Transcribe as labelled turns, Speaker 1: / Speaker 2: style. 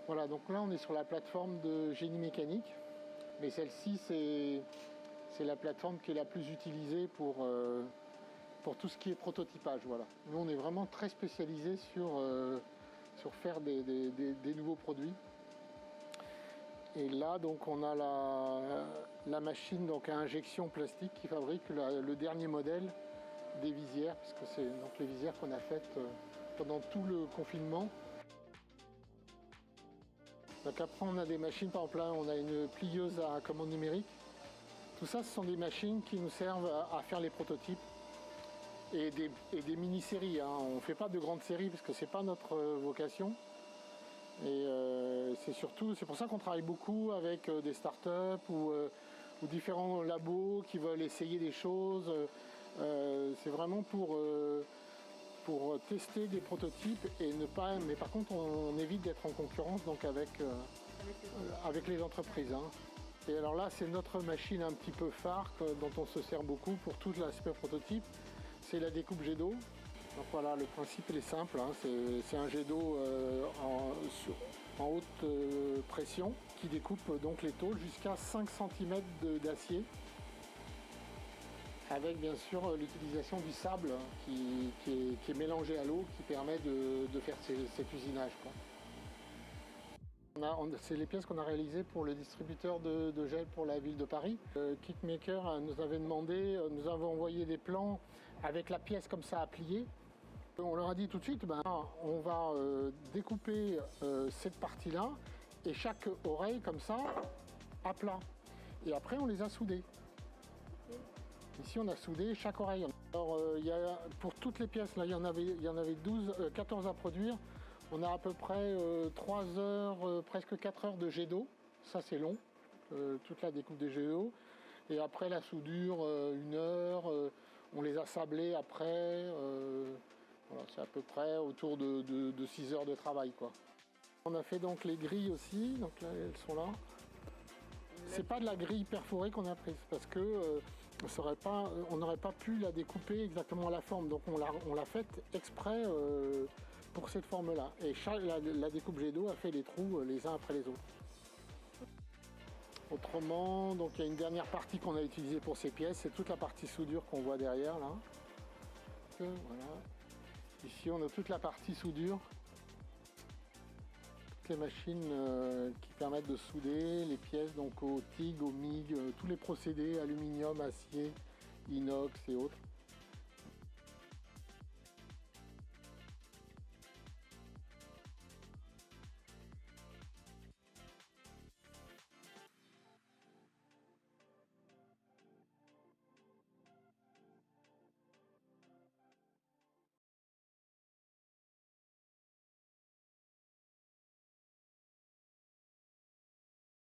Speaker 1: Voilà, donc là on est sur la plateforme de génie mécanique, mais celle-ci c'est la plateforme qui est la plus utilisée pour tout ce qui est prototypage. Voilà. Nous on est vraiment très spécialisé sur faire des nouveaux produits. Et là donc on a la machine donc, à injection plastique qui fabrique le dernier modèle des visières, puisque c'est donc les visières qu'on a faites pendant tout le confinement. Donc après on a des machines, par exemple là on a une plieuse à commande numérique. Tout ça, ce sont des machines qui nous servent à faire les prototypes et des mini-séries. Hein. On ne fait pas de grandes séries parce que c'est pas notre vocation. Et c'est pour ça qu'on travaille beaucoup avec des startups ou différents labos qui veulent essayer des choses. C'est vraiment pour tester des prototypes et ne pas. Mais par contre, on évite d'être en concurrence donc avec les entreprises. Hein. Et alors là, c'est notre machine un petit peu phare dont on se sert beaucoup pour tout l'aspect prototype. C'est la découpe jet d'eau. Donc voilà, le principe il est simple. Hein. C'est un jet d'eau en haute pression qui découpe donc les tôles jusqu'à 5 cm d'acier. Avec bien sûr l'utilisation du sable qui est mélangé à l'eau qui permet de faire cet usinage. C'est les pièces qu'on a réalisées pour le distributeur de gel pour la ville de Paris. Kitmaker nous avait demandé, nous avons envoyé des plans avec la pièce comme ça à plier. On leur a dit tout de suite, on va découper cette partie-là et chaque oreille comme ça à plat. Et après on les a soudées. Ici on a soudé chaque oreille. Alors pour toutes les pièces, là, il y en avait 14 à produire. On a à peu près 3 heures, presque 4 heures de jet d'eau. Ça c'est long, toute la découpe des jets d'eau. Et après la soudure, 1 heure. On les a sablés après. Voilà, c'est à peu près autour de 6 heures de travail, quoi. On a fait donc les grilles aussi, donc là elles sont là. C'est pas de la grille perforée qu'on a prise parce que on n'aurait pas pu la découper exactement à la forme. Donc on l'a faite exprès pour cette forme-là. Et la découpe jet d'eau a fait les trous les uns après les autres. Autrement, donc il y a une dernière partie qu'on a utilisée pour ces pièces, c'est toute la partie soudure qu'on voit derrière là. Voilà. Ici on a toute la partie soudure. Toutes les machines qui permettent de souder les pièces donc au TIG, au MIG, tous les procédés, aluminium, acier, inox et autres.